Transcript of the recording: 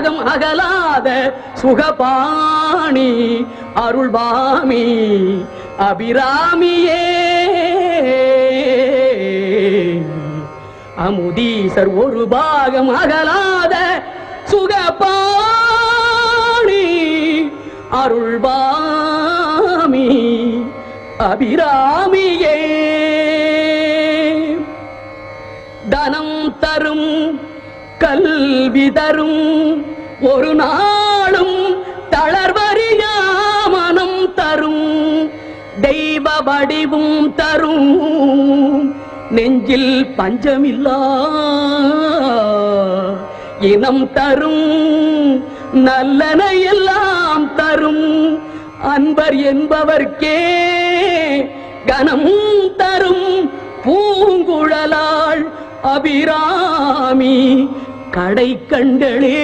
பாகம் அகலாத சுகபாணி அருள்வாமி அபிராமியே அமுதீசர் ஒரு பாகம் அகலாத சுகபாணி அருள்வாமி அபிராமியே தனம் தரும் கல்வி தரும் ஒரு நாளும் தளர்வறியா மனம் தரும் தெய்வ வடிவும் தரும் நெஞ்சில் பஞ்சமில்லா இனம் தரும் நல்லன எல்லாம் தரும் அன்பர் என்பவர்க்கே கனம் தரும் பூங்குழலாள் அபிராமி கடை கண்டளே.